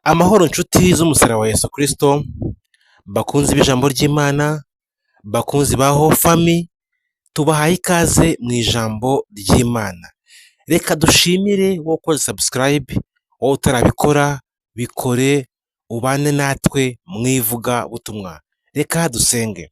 Amahoro nshuti z'umusaraba wa Yesu Kristo, bakunzi b'ijambo ry'Imana, bakunzi ba Hofami, tubahaye ikaze mu ijambo ry'Imana. Reka dushimire wowe ukoze subscribe, wowe utarabikora bikore, ubane natwe mu ivugabutumwa. Reka dusenge.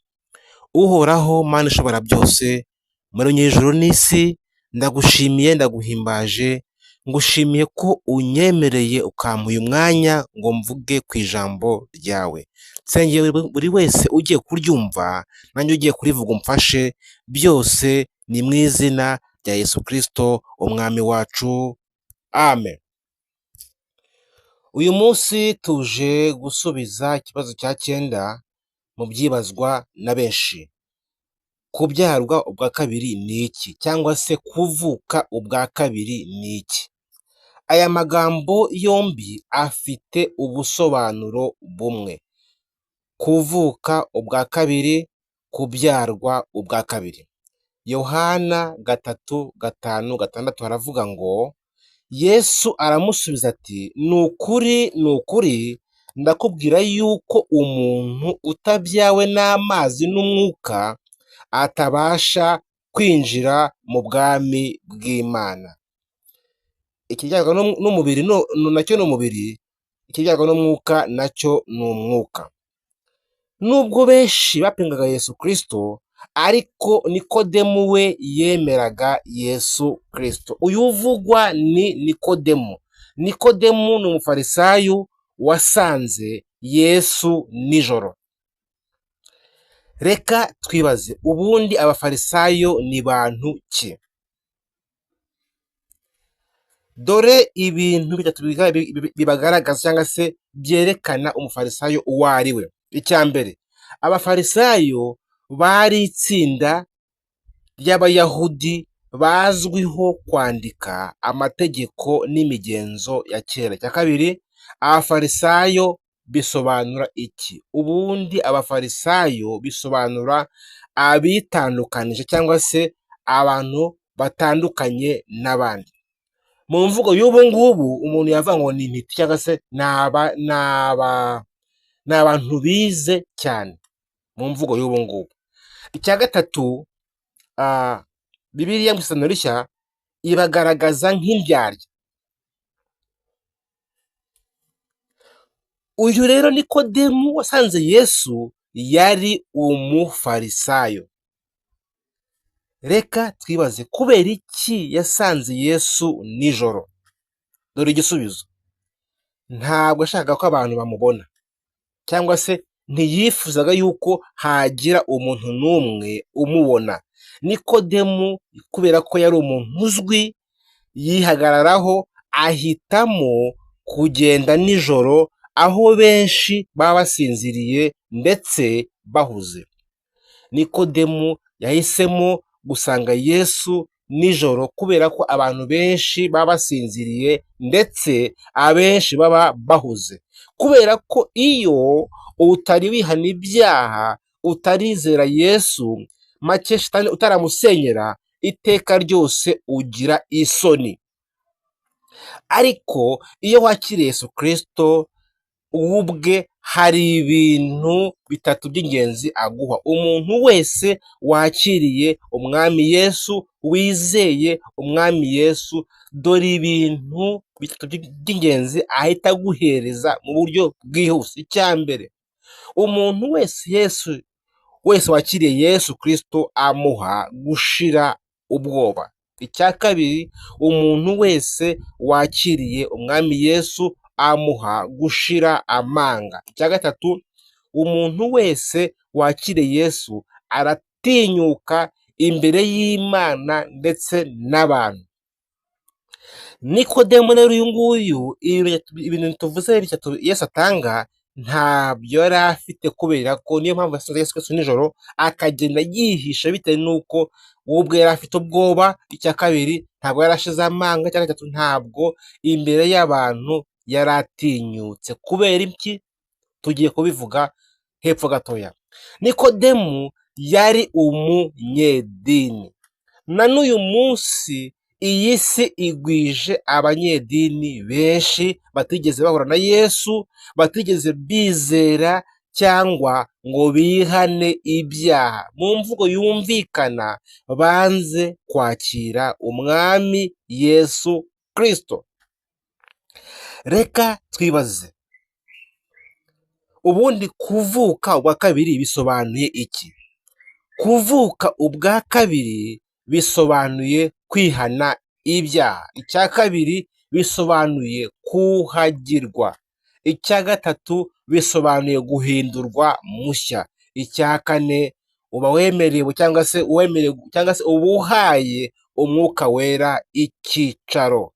Uhoraho Mana ishobora byose, muri nyir'ijuru n'isi, ndagushimiye ndaguhimbaje, ngushimiye ko unyemereye ukampa uyu mwanya ngo mvuge ku ijambo ryawe. Nsengeye buri wese ugiye kuryumva, nanjye ugiye kurivuga umfashe, byose ni mu izina rya Yesu Kristo umwami wacu, amen. Uyu munsi tuje gusubiza ikibazo cya 9 mu byibazwa na benshi. Kubyarwa ubwa kabiri ni iki? Cyangwa se kuvuka ubwa kabiri ni iki? Aya magambo yombi afite ubusobanuro bumwe. Kuvuka ubwa kabiri, kubyarwa ubwa kabiri. Yohana 3:5-6 haravuga ngo, Yesu aramusubiza ati, ni ukuri ndakubwira yuko umuntu utabyawe n'amazi n'umwuka atabasha kwinjira mu bwami bw'Imana. Ikibyarwa n'umubiri nacyo ni umubiri, ikibyarwa n'umwuka nacyo ni umwuka. Nubwo benshi bapingaga Yesu Kristo, ariko Nikodemu we yemeraga Yesu Kristo. Uyu uvugwa ni Nikodemu. Nikodemu ni umufarisayo wasanze Yesu nijoro. Reka twibaze, ubundi abafarisayo ni bantu ki? Dore ibintu bitatu bibagaragaza cyangwa se byerekana umufarisayo uwo ari we. Icya mbere, abafarisayo bari itsinda ry'abayahudi bazwiho kwandika amategeko n'imigenzo ya kera. Icya kabiri, abafarisayo bisobanura iki? Ubundi abafarisayo bisobanura abitandukanije cyangwa se abantu batandukanye n'abandi. Mu mvugo y'ubu ngubu umuntu yavuga ngo ni intiti cyangwa se ni abantu bize cyane mu mvugo y'ubu ngubu. Icya gatatu, Bibiliya mu Isezerano Rishya ibagaragaza nk'indyarya. Uyu rero Nikodemu wasanze Yesu yari umufarisayo. Reka twibaze, kubera iki yasanze Yesu nijoro? Dore igisubizo. Ntabwo ashaka ko abantu bamubona, cyangwa se ntiyifuzaga yuko hagira umuntu n'umwe umubona. Nikodemu kubera ko yari umuntu uzwi, yihagararaho, ahitamo kugenda nijoro aho benshi baba basinziriye ndetse bahuze. Nikodemu yahisemo gusanga Yesu nijoro kubera ko abantu benshi baba basinziriye ndetse abenshi baba bahuze. Kubera ko iyo utari wihana ibyaha, utarizera Yesu, make shitani utaramusenyera, iteka ryose ugira isoni. Ariko iyo wakiriye Yesu Kristo, ubwe hari ibintu bitatu by'ingenzi aguha. Umuntu wese wakiriye umwami Yesu, wizeye umwami Yesu, dore ibintu bitatu by'ingenzi ahita aguhereza mu buryo bwihuse. Icya mbere, umuntu wese wakiriye Yesu Kristo amuha gushira ubwoba. Icya kabiri, umuntu wese wakiriye umwami Yesu amuha gushira amanga. Icya gatatu, umuntu wese wakiriye Yesu aratinyuka imbere y'Imana ndetse n'abantu. Nikodemu rero uyu nguyu, ibintu tuvuze bitatu Yesu atanga ntabyo yari afite, kubera ko niyo mpamvu yasanze Yesu Kristo nijoro akagenda yihisha bitewe n'uko ubwe yari afite ubwoba. Icya kabiri, ntabwo yari ashize amanga. Icya gatatu, ntabwo imbere y'abantu yari atinyutse. Kubera iki? Tugiye kubivuga hepfo gatoya. Nikodemu yari umunyedini. Na n'uyu munsi iyi si igwije abanyedini benshi batigeze bahura na Yesu, batigeze bizera cyangwa ngo bihane ibyaha. Mu mvugo yumvikana, banze kwakira umwami Yesu Kristo. Reka twibaze, ubundi kuvuka ubwa kabiri bisobanuye iki? Kuvuka ubwa kabiri bisobanuye kwihana ibyaha. Icya kabiri bisobanuye kuhagirwa. Icya gatatu bisobanuye guhindurwa mushya. Icya kane uba wemerewe cyangwa se uba uhaye umwuka wera icyicaro.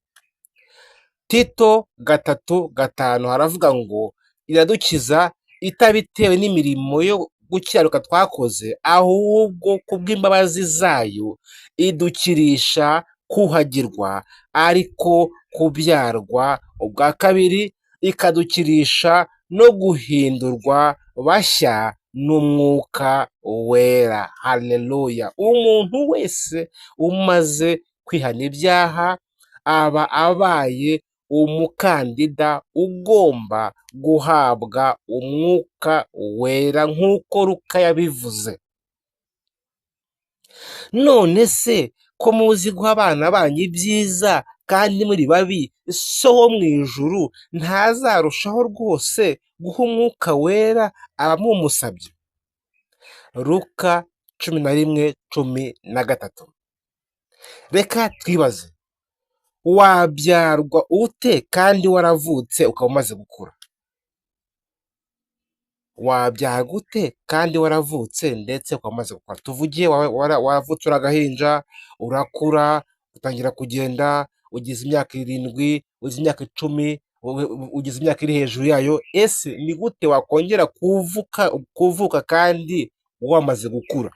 Tito 3:5 haravuga ngo iradukiza itabitewe n'imirimo yo gukiranuka twakoze, ahubwo kubw'imbabazi zayo idukirisha kuhagirwa, ariko kubyarwa ubwa kabiri, ikadukirisha no guhindurwa bashya n'umwuka wera. Haleluya! Umuntu wese umaze kwihana ibyaha aba abaye umukandida ugomba guhabwa umwuka wera nk'uko Luka yabivuze. None se ko muzi guha abana banyu ibyiza kandi muri babi, so wo mu ijuru ntazarushaho rwose guha umwuka wera abamumusabye? Luka 11:13. Reka twibaze, wabyarwa ute kandi waravutse ukaba umaze gukura? Wabyarwa ute kandi waravutse ndetse ukaba umaze gukura? Tuvuge waravutse uri agahinja, urakura, utangira kugenda, ugize imyaka 7, ugize imyaka 10, ugize imyaka iri hejuru yayo. Ese ni gute wakongera kuvuka kandi wamaze gukura?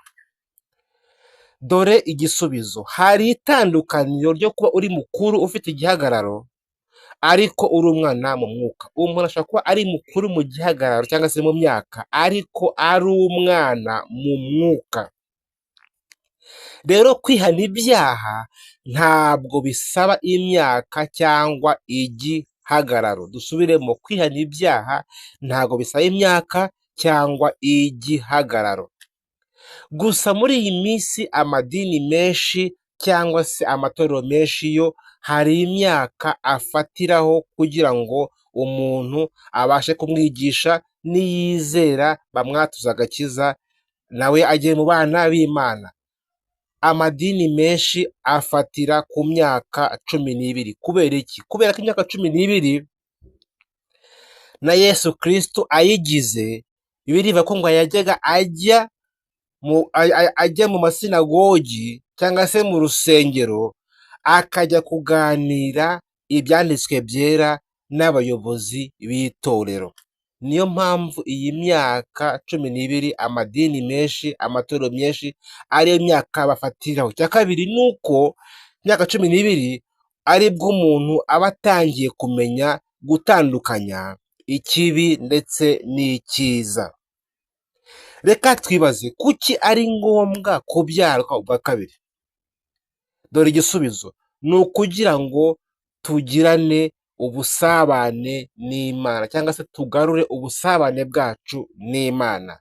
Dore igisubizo. Hari itandukaniro ryo kuba uri mukuru ufite igihagararo ariko uri umwana mu mwuka. Umuntu ashobora kuba ari mukuru mu gihagararo cyangwa se mu myaka, ariko ari umwana mu mwuka. Rero kwihana ibyaha ntabwo bisaba imyaka cyangwa igihagararo. Dusubiremo, kwihana ibyaha ntabwo bisaba imyaka cyangwa igihagararo. Gusa muri iyi minsi amadini menshi cyangwa se amatorero menshi yo hari imyaka afatiraho kugira ngo umuntu abashe kumwigisha, niyizera bamwatuza agakiza nawe ajye mu bana b'Imana. Amadini menshi afatira ku myaka 12. Kubera iki? Kubera ko imyaka 12 na Yesu Kristo ayigize, Bibiliya ko ngo yajyaga ajya mu masinagogi cyangwa se mu rusengero, akajya kuganira ibyanditswe byera n'abayobozi b'itorero. Niyo mpamvu iyi myaka 12 amadini menshi, amatorero menshi ariyo myaka bafatiraho. Icya kabiri ni uko imyaka 12 aribwo umuntu aba atangiye kumenya gutandukanya ikibi ndetse n'icyiza. Reka twibaze, kuki ari ngombwa kubyarwa ubwa kabiri? Dore igisubizo. Ni ukugira ngo tugirane ubusabane n'Imana cyangwa se tugarure ubusabane bwacu n'Imana.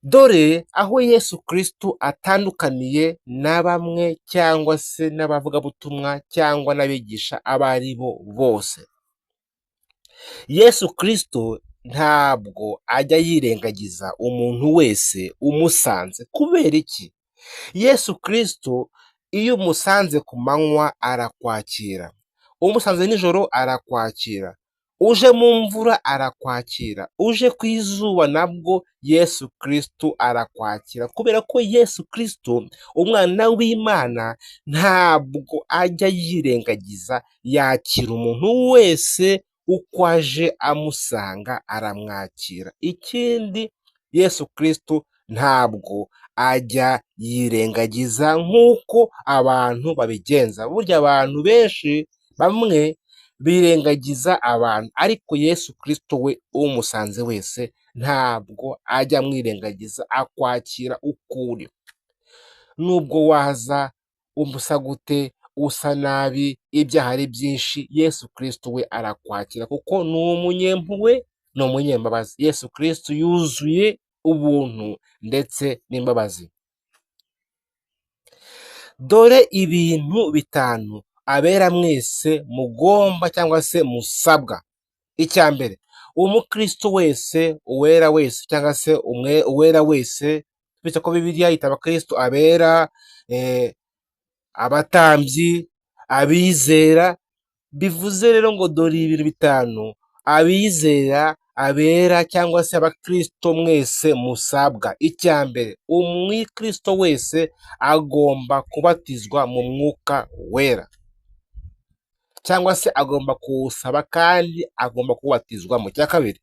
Dore aho Yesu Kristo atandukaniye na bamwe cyangwa se n'abavugabutumwa cyangwa n'abigisha abo ari bo bose. Yesu Kristo ntabwo ajya yirengagiza umuntu wese umusanze. Kubera iki? Yesu Kristo iyo umusanze ku manywa arakwakira, umusanze nijoro arakwakira, uje mu mvura arakwakira, uje ku izuba nabwo Yesu Kristo arakwakira. Kubera ko Yesu Kristo umwana w'Imana ntabwo ajya yirengagiza, yakira umuntu wese uko aje amusanga aramwakira. Ikindi, Yesu Kristo ntabwo ajya yirengagiza nk'uko abantu babigenza. Burya abantu benshi bamwe birengagiza abantu, ariko Yesu Kristo we umusanze wese ntabwo ajya amwirengagiza, akwakira uko uri. Nubwo waza umusa gute, usa nabi, ibyaha ari byinshi, Yesu Kristo we arakwakira kuko ni umunyempuhwe, ni umunyembabazi. Yesu Kristo yuzuye ubuntu ndetse n'imbabazi. Dore ibintu bitanu abera mwese mugomba cyangwa se musabwa. Icya mbere, umukristo wese, uwera wese cyangwa se uwera wese, bityo ko Bibiliya yita abakristo abera, abatambyi, abizera. Bivuze rero ngo dore ibintu bitanu abizera, abera cyangwa se abakristo mwese musabwa. Icya mbere, umukristo wese agomba kubatizwa mu mwuka wera, cyangwa se agomba kuwusaba kandi agomba kubatizwamo. Icya kabiri,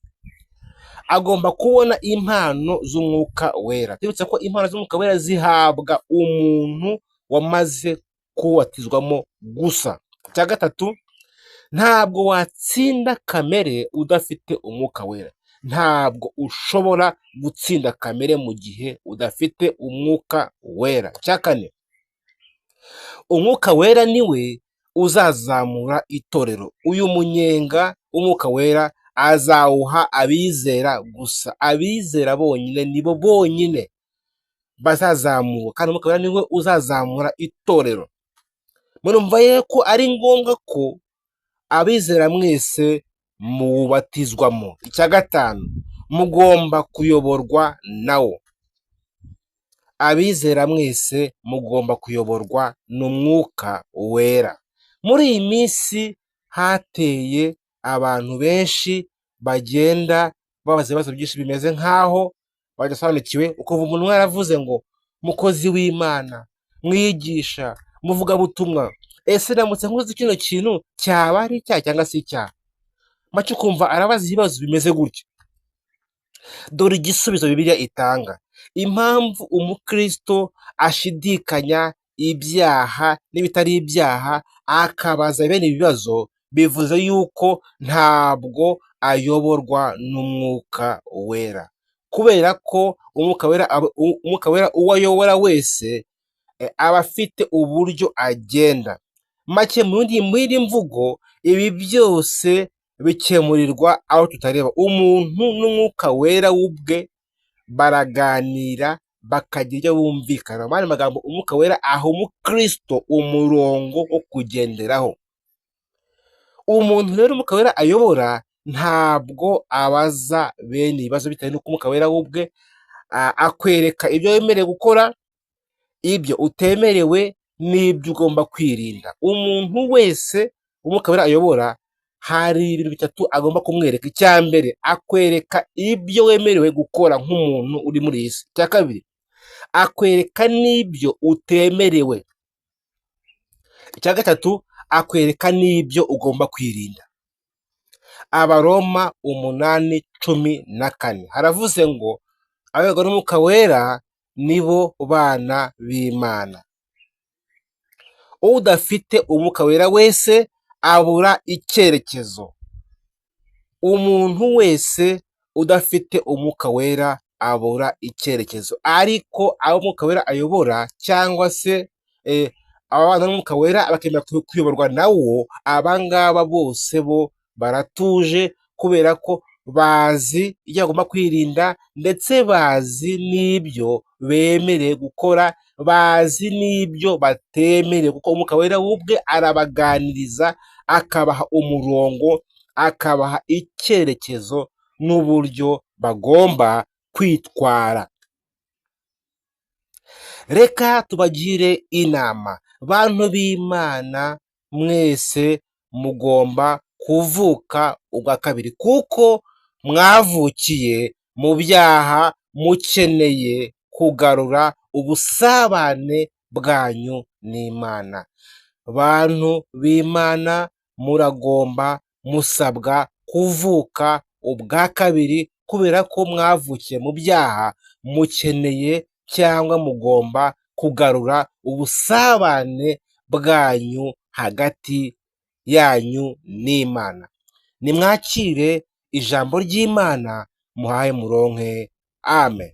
agomba kubona impano z'umwuka wera. Tubibutse ko impano z'umwuka wera zihabwa umuntu wamaze kubatizwamo gusa. Icya gatatu, ntabwo watsinda kamere udafite umwuka wera. Ntabwo ushobora gutsinda kamere mu gihe udafite umwuka wera. Icya kane, umwuka wera niwe uzazamura itorero. Uyu munyenga w'umwuka wera azawuha abizera gusa. Abizera bonyine nibo bonyine bazazamura, kandi umwuka wera niwe uzazamura itorero. Murumva ye ko ari ngombwa ko abizera mwese mubatizwamo. Icya gatanu, mugomba kuyoborwa nawo. Abizera mwese mugomba kuyoborwa n'umwuka wera. Muri iyi minsi hateye abantu benshi bagenda babaza ibibazo byinshi bimeze nk'aho badasobanukiwe, ukumva umuntu yaravuze ngo mukozi w'Imana, mwigisha, muvugabutumwa, ese ndamutse nkoze kino kintu cyaba ari icyaha cyangwa si icyaha? Maze ukumva arabaza ibibazo bimeze gutya. Dore igisubizo Bibiliya itanga. Impamvu umukristo ashidikanya ibyaha n'ibitari ibyaha akabaza bene ibibazo, bivuze yuko ntabwo ayoborwa n'umwuka wera. Kubera ko umwuka wera uwo ayobora wese aba afite uburyo agenda. Make mu yindi mvugo, ibi byose bikemurirwa aho tutareba. Umuntu n'umwuka wera ubwe baraganira bakagira ibyo bumvikana. Mu yandi magambo, umwuka wera aha umukristo umurongo wo kugenderaho. Umuntu rero umwuka wera ayobora ntabwo abaza bene ibibazo bitewe n'uko umwuka wera ubwe akwereka ibyo wemerewe gukora, ibyo utemerewe, n'ibyo ugomba kwirinda. Umuntu wese umwuka wera ayobora, hari ibintu bitatu agomba kumwereka. Icya mbere, akwereka ibyo wemerewe gukora nk'umuntu uri muri iyi si. Icya kabiri, akwereka n'ibyo utemerewe. Icya gatatu, akwereka n'ibyo ugomba kwirinda. Abaroma 8:14 haravuze ngo abayoborwa n'umwuka wera nibo bana b'Imana. Udafite umwuka wera wese abura icyerekezo. Umuntu wese udafite umwuka wera abura icyerekezo. Ariko abo umwuka wera ayobora, cyangwa se ababana n'umwuka wera bakemera kuyoborwa nawo, abangaba bose bo baratuje, kubera ko bazi ibyo bagomba kwirinda, ndetse bazi n'ibyo bemerewe gukora, bazi n'ibyo batemerewe, kuko umwuka wera ubwe arabaganiriza, akabaha umurongo, akabaha icyerekezo n'uburyo bagomba kwitwara. Reka tubagire inama. Bantu b'Imana mwese mugomba kuvuka ubwa kabiri, kuko mwavukiye mu byaha, mukeneye kugarura ubusabane bwanyu n'Imana. Bantu b'Imana muragomba, musabwa kuvuka ubwa kabiri, kubera ko mwavukiye mu byaha, mukeneye cyangwa mugomba kugarura ubusabane bwanyu hagati yanyu n'Imana. Nimwakire ijambo ry'Imana, muhaye muronke. Amen.